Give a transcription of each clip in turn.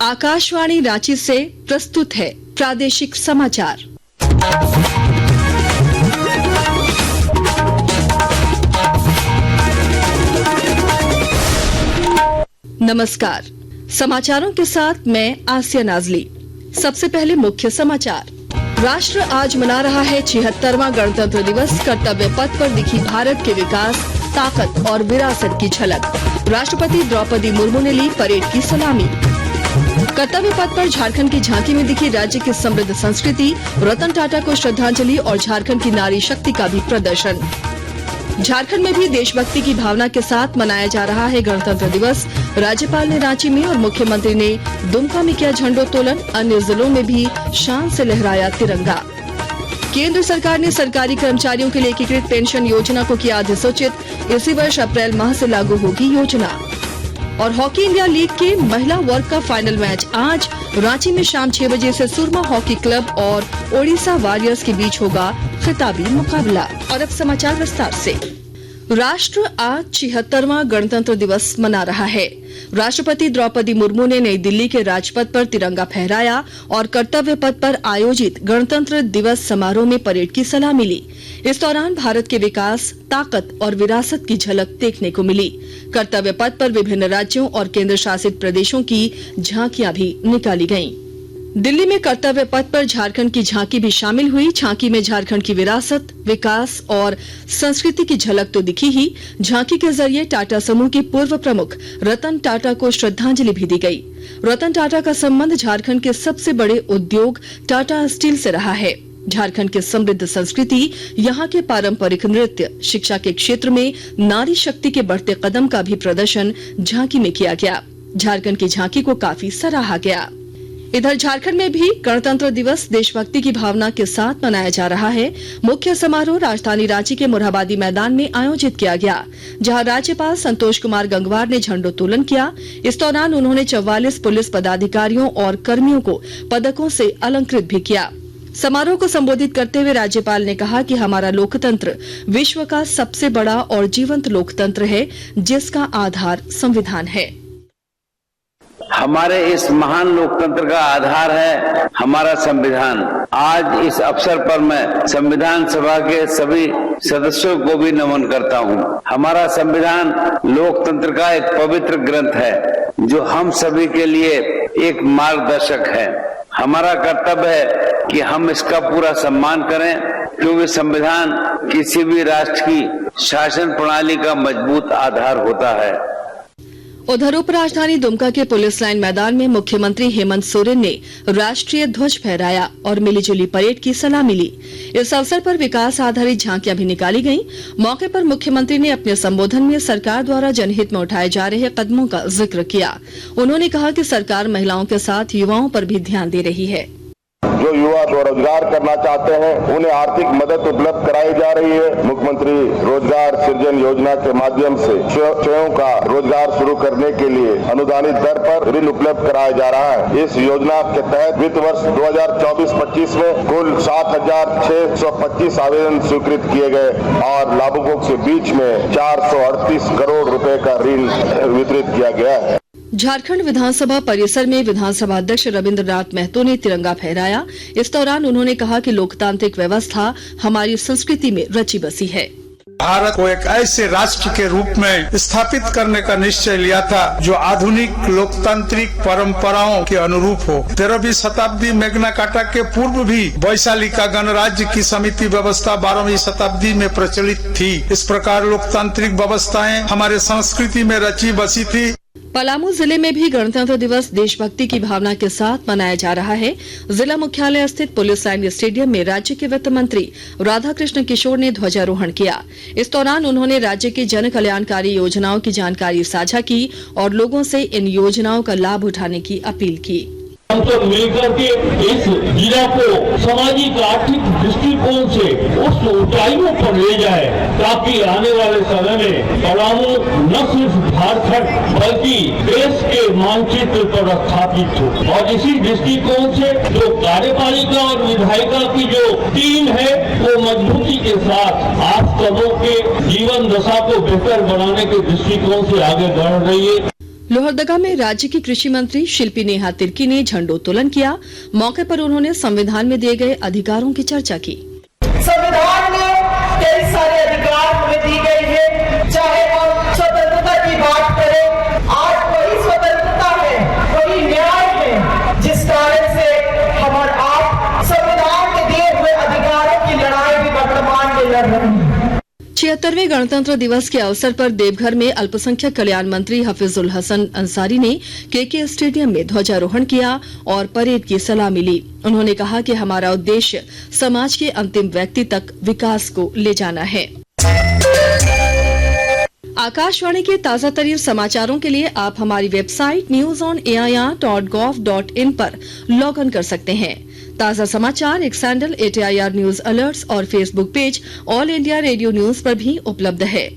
आकाशवाणी रांची से प्रस्तुत है प्रादेशिक समाचार। नमस्कार, समाचारों के साथ मैं आसिया नाजली। सबसे पहले मुख्य समाचार। राष्ट्र आज मना रहा है 76वां गणतंत्र दिवस। कर्तव्य पथ पर दिखी भारत के विकास, ताकत और विरासत की झलक। राष्ट्रपति द्रौपदी मुर्मू ने ली परेड की सलामी। कर्तव्य पथ पर झारखंड की झांकी में दिखी राज्य की समृद्ध संस्कृति, रतन टाटा को श्रद्धांजलि और झारखंड की नारी शक्ति का भी प्रदर्शन। झारखंड में भी देशभक्ति की भावना के साथ मनाया जा रहा है गणतंत्र दिवस। राज्यपाल ने रांची में और मुख्यमंत्री ने दुमका में किया झंडोत्तोलन। अन्य जिलों में भी शान से लहराया तिरंगा। केंद्र सरकार ने सरकारी कर्मचारियों के लिए एकीकृत पेंशन योजना को किया अधिसूचित। इसी वर्ष अप्रैल माह से लागू होगी योजना। और हॉकी इंडिया लीग के महिला वर्ग का फाइनल मैच आज रांची में शाम 6 बजे से सुरमा हॉकी क्लब और ओडिशा वॉरियर्स के बीच होगा खिताबी मुकाबला। और अब समाचार विस्तार से। राष्ट्र आज 76वां गणतंत्र दिवस मना रहा है। राष्ट्रपति द्रौपदी मुर्मू ने नई दिल्ली के राजपथ पर तिरंगा फहराया और कर्तव्य पथ पर आयोजित गणतंत्र दिवस समारोह में परेड की सलामी ली। इस दौरान भारत के विकास, ताकत और विरासत की झलक देखने को मिली। कर्तव्य पथ पर विभिन्न राज्यों और केंद्र शासित प्रदेशों की झांकियां भी निकाली गईं। दिल्ली में कर्तव्य पथ पर झारखंड की झांकी भी शामिल हुई। झांकी में झारखंड की विरासत, विकास और संस्कृति की झलक तो दिखी ही, झांकी के जरिए टाटा समूह के पूर्व प्रमुख रतन टाटा को श्रद्धांजलि भी दी गई। रतन टाटा का संबंध झारखंड के सबसे बड़े उद्योग टाटा स्टील से रहा है। झारखंड की समृद्ध संस्कृति, यहाँ के पारंपरिक नृत्य, शिक्षा के क्षेत्र में नारी शक्ति के बढ़ते कदम का भी प्रदर्शन झांकी में किया गया। झारखंड की झांकी को काफी सराहा गया। इधर झारखंड में भी गणतंत्र दिवस देशभक्ति की भावना के साथ मनाया जा रहा है। मुख्य समारोह राजधानी रांची के मोरहाबादी मैदान में आयोजित किया गया, जहां राज्यपाल संतोष कुमार गंगवार ने झंडोत्तोलन किया। इस दौरान उन्होंने 44 पुलिस पदाधिकारियों और कर्मियों को पदकों से अलंकृत भी किया। समारोह को संबोधित करते हुए राज्यपाल ने कहा कि हमारा लोकतंत्र विश्व का सबसे बड़ा और जीवंत लोकतंत्र है, जिसका आधार संविधान है। हमारे इस महान लोकतंत्र का आधार है हमारा संविधान। आज इस अवसर पर मैं संविधान सभा के सभी सदस्यों को भी नमन करता हूँ। हमारा संविधान लोकतंत्र का एक पवित्र ग्रंथ है, जो हम सभी के लिए एक मार्गदर्शक है। हमारा कर्तव्य है कि हम इसका पूरा सम्मान करें, क्योंकि संविधान किसी भी राष्ट्र की शासन प्रणाली का मजबूत आधार होता है। उधर उपराजधानी दुमका के पुलिस लाइन मैदान में मुख्यमंत्री हेमंत सोरेन ने राष्ट्रीय ध्वज फहराया और मिलीजुली परेड की सलामी ली। इस अवसर पर विकास आधारित झांकियां भी निकाली गईं। मौके पर मुख्यमंत्री ने अपने संबोधन में सरकार द्वारा जनहित में उठाए जा रहे कदमों का जिक्र किया। उन्होंने कहा कि सरकार महिलाओं के साथ युवाओं पर भी ध्यान दे रही है। जो युवा स्वरोजगार करना चाहते हैं, उन्हें आर्थिक मदद उपलब्ध कराई जा रही है। मुख्यमंत्री रोजगार सृजन योजना के माध्यम से स्वयं का रोजगार शुरू करने के लिए अनुदानित दर पर ऋण उपलब्ध कराया जा रहा है। इस योजना के तहत वित्त वर्ष 2024-25 में कुल 7,625 आवेदन स्वीकृत किए गए और लाभुकों के बीच में 438 करोड़ रुपए का ऋण वितरित किया गया है। झारखंड विधानसभा परिसर में विधानसभा अध्यक्ष रविंद्र नाथ महतो ने तिरंगा फहराया। इस दौरान उन्होंने कहा कि लोकतांत्रिक व्यवस्था हमारी संस्कृति में रची बसी है। भारत को एक ऐसे राष्ट्र के रूप में स्थापित करने का निश्चय लिया था, जो आधुनिक लोकतांत्रिक परंपराओं के अनुरूप हो। 13वीं शताब्दी मैग्ना कार्टा के पूर्व भी वैशाली का गणराज्य की समिति व्यवस्था 12वीं शताब्दी में प्रचलित थी। इस प्रकार लोकतांत्रिक व्यवस्थाएं हमारे संस्कृति में रची बसी थी। पलामू जिले में भी गणतंत्र दिवस देशभक्ति की भावना के साथ मनाया जा रहा है। जिला मुख्यालय स्थित पुलिस लाइन स्टेडियम में राज्य के वित्त मंत्री राधाकृष्ण किशोर ने ध्वजारोहण किया। इस दौरान उन्होंने राज्य की जन कल्याणकारी योजनाओं की जानकारी साझा की और लोगों से इन योजनाओं का लाभ उठाने की अपील की। हम सब मिलकर के इस जिला को सामाजिक आर्थिक दृष्टिकोण से उस ऊंचाइयों पर ले जाए, ताकि आने वाले समय में पलामू न सिर्फ झारखंड बल्कि देश के मानचित्र पर स्थापित हो। और इसी दृष्टिकोण से जो कार्यपालिका और विधायिका की जो टीम है, वो मजबूती के साथ आज सबों के जीवन दशा को बेहतर बनाने के दृष्टिकोण से आगे बढ़ रही है। लोहरदगा में राज्य की कृषि मंत्री शिल्पी नेहा तिर्की ने झंडोत्तोलन किया। मौके पर उन्होंने संविधान में दिए गए अधिकारों की चर्चा की। संविधान में कई सारे अधिकार हमें दी गई है, चाहे हम स्वतंत्रता की बात करें, आज वही स्वतंत्रता है, वही न्याय है, जिस कारण से हम और आप संविधान के दिए हुए अधिकारों की लड़ाई भी वर्तमान में लड़ रहे हैं। 76वें गणतंत्र दिवस के अवसर पर देवघर में अल्पसंख्यक कल्याण मंत्री हफीजुल हसन अंसारी ने केके स्टेडियम में ध्वजारोहण किया और परेड की सलामी ली। उन्होंने कहा कि हमारा उद्देश्य समाज के अंतिम व्यक्ति तक विकास को ले जाना है। आकाशवाणी के ताजा तरीन समाचारों के लिए आप हमारी वेबसाइट newsonair.gov.in पर लॉग इन कर सकते हैं। ताजा समाचार एक सैंडल AIR न्यूज अलर्ट्स और Facebook page all India radio news पर भी उपलब्ध है।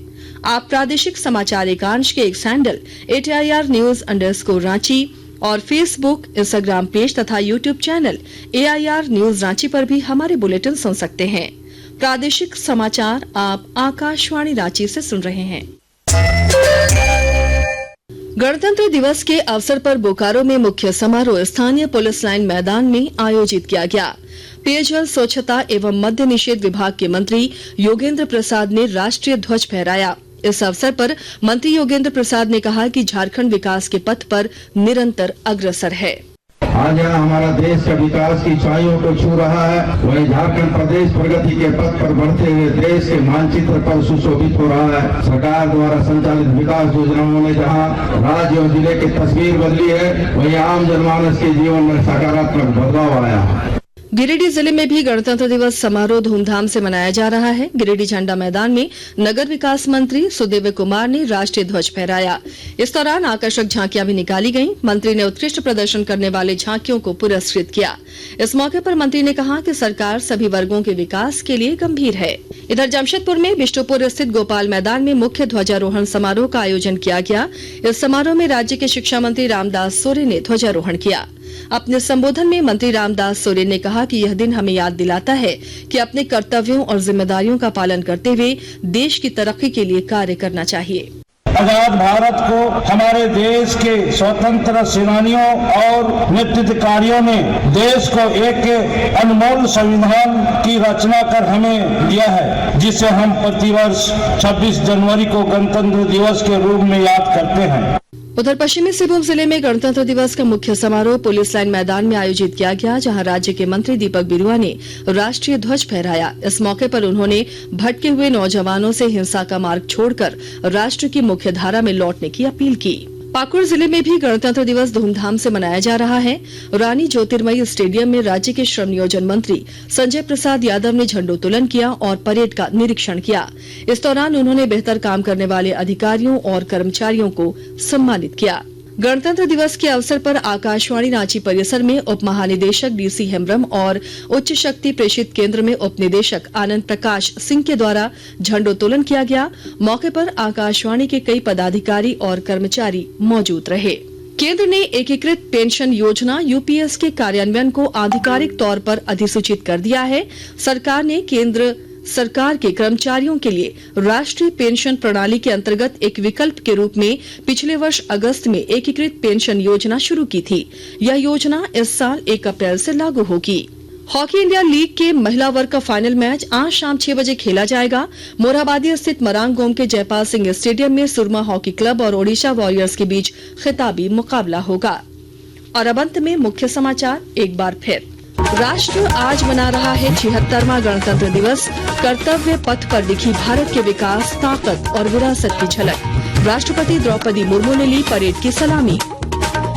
आप प्रादेशिक समाचार एकांश के एक सैंडल AIR न्यूज _ रांची और फेसबुक, इंस्टाग्राम पेज तथा YouTube channel AIR news Ranchi पर भी हमारे बुलेटिन सुन सकते हैं। प्रादेशिक समाचार आप आकाशवाणी रांची से सुन रहे हैं। गणतंत्र दिवस के अवसर पर बोकारो में मुख्य समारोह स्थानीय पुलिस लाइन मैदान में आयोजित किया गया। पेयजल, स्वच्छता एवं मद्य निषेध विभाग के मंत्री योगेंद्र प्रसाद ने राष्ट्रीय ध्वज फहराया। इस अवसर पर मंत्री योगेंद्र प्रसाद ने कहा कि झारखंड विकास के पथ पर निरंतर अग्रसर है। आज यहाँ हमारा देश का विकास की ऊंचाइयों को छू रहा है, वही झारखंड प्रदेश प्रगति के पथ पर बढ़ते हुए देश के मानचित्र पर सुशोभित हो रहा है। सरकार द्वारा संचालित विकास योजनाओं ने जहाँ राज्य और जिले की तस्वीर बदली है, वही आम जनमानस के जीवन में सकारात्मक बदलाव आया है। गिरिडीह जिले में भी गणतंत्र दिवस समारोह धूमधाम से मनाया जा रहा है। गिरिडीह झंडा मैदान में नगर विकास मंत्री सुदेव कुमार ने राष्ट्रीय ध्वज फहराया। इस दौरान आकर्षक झांकियां भी निकाली गईं। मंत्री ने उत्कृष्ट प्रदर्शन करने वाले झांकियों को पुरस्कृत किया। इस मौके पर मंत्री ने कहा कि सरकार सभी वर्गों के विकास के लिए गंभीर है। इधर जमशेदपुर में बिष्टुपुर स्थित गोपाल मैदान में मुख्य ध्वजारोहण समारोह का आयोजन किया गया। इस समारोह में राज्य के शिक्षा मंत्री रामदास सोरेन ने ध्वजारोहण किया। अपने संबोधन में मंत्री रामदास सोरेन ने कहा कि यह दिन हमें याद दिलाता है कि अपने कर्तव्यों और जिम्मेदारियों का पालन करते हुए देश की तरक्की के लिए कार्य करना चाहिए। आजाद भारत को हमारे देश के स्वतंत्र सेनानियों और नेतृत्वकारियों ने देश को एक अनमोल संविधान की रचना कर हमें दिया है, जिसे हम प्रतिवर्ष 26 जनवरी को गणतंत्र दिवस के रूप में याद करते हैं। उधर पश्चिमी सिंहभूम जिले में गणतंत्र दिवस का मुख्य समारोह पुलिस लाइन मैदान में आयोजित किया गया, जहां राज्य के मंत्री दीपक बिरुआ ने राष्ट्रीय ध्वज फहराया। इस मौके पर उन्होंने भटके हुए नौजवानों से हिंसा का मार्ग छोड़कर राष्ट्र की मुख्यधारा में लौटने की अपील की। पाकुड़ जिले में भी गणतंत्र दिवस धूमधाम से मनाया जा रहा है। रानी ज्योतिर्मयी स्टेडियम में राज्य के श्रम नियोजन मंत्री संजय प्रसाद यादव ने झंडोत्तोलन किया और परेड का निरीक्षण किया। इस दौरान उन्होंने बेहतर काम करने वाले अधिकारियों और कर्मचारियों को सम्मानित किया। गणतंत्र दिवस के अवसर पर आकाशवाणी रांची परिसर में उप महानिदेशक DC हेम्ब्रम और उच्च शक्ति प्रेषित केंद्र में उप निदेशक आनंद प्रकाश सिंह के द्वारा झंडोत्तोलन किया गया। मौके पर आकाशवाणी के कई पदाधिकारी और कर्मचारी मौजूद रहे। केंद्र ने एकीकृत पेंशन योजना UPS के कार्यान्वयन को आधिकारिक तौर पर अधिसूचित कर दिया है। सरकार ने केंद्र सरकार के कर्मचारियों के लिए राष्ट्रीय पेंशन प्रणाली के अंतर्गत एक विकल्प के रूप में पिछले वर्ष अगस्त में एकीकृत पेंशन योजना शुरू की थी। यह योजना इस साल 1 अप्रैल से लागू होगी। हॉकी इंडिया लीग के महिला वर्ग का फाइनल मैच आज शाम 6 बजे खेला जाएगा। मोरहाबादी स्थित मरांग गोम के जयपाल सिंह स्टेडियम में सुरमा हॉकी क्लब और ओडिशा वॉरियर्स के बीच खिताबी मुकाबला होगा। और अब अंत में मुख्य समाचार एक बार फिर। राष्ट्र आज मना रहा है 76वां गणतंत्र दिवस। कर्तव्य पथ पर दिखी भारत के विकास, ताकत और विरासत की झलक। राष्ट्रपति द्रौपदी मुर्मू ने ली परेड की सलामी।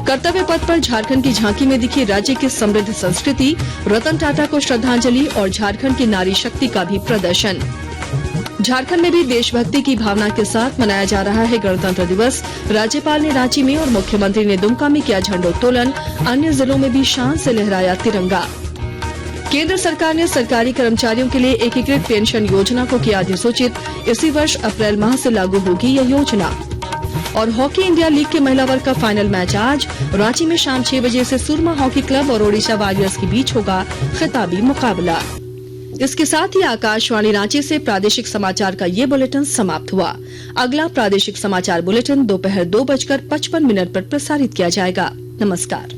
कर्तव्य पथ पर झारखंड की झांकी में दिखी राज्य की समृद्ध संस्कृति। रतन टाटा को श्रद्धांजलि और झारखंड की नारी शक्ति का भी प्रदर्शन। झारखंड में भी देशभक्ति की भावना के साथ मनाया जा रहा है गणतंत्र दिवस। राज्यपाल ने रांची में और मुख्यमंत्री ने दुमका में किया झंडोत्तोलन। अन्य जिलों में भी शान से लहराया तिरंगा। केंद्र सरकार ने सरकारी कर्मचारियों के लिए एकीकृत पेंशन योजना को किया अधिसूचित। इसी वर्ष अप्रैल माह से लागू होगी यह योजना। और हॉकी इंडिया लीग के महिला वर्ग का फाइनल मैच आज रांची में शाम 6 बजे से सुरमा हॉकी क्लब और ओडिशा वॉरियर्स के बीच होगा खिताबी मुकाबला। इसके साथ ही आकाशवाणी रांची से प्रादेशिक समाचार का ये बुलेटिन समाप्त हुआ। अगला प्रादेशिक समाचार बुलेटिन दोपहर 2:55 पर प्रसारित किया जाएगा। नमस्कार।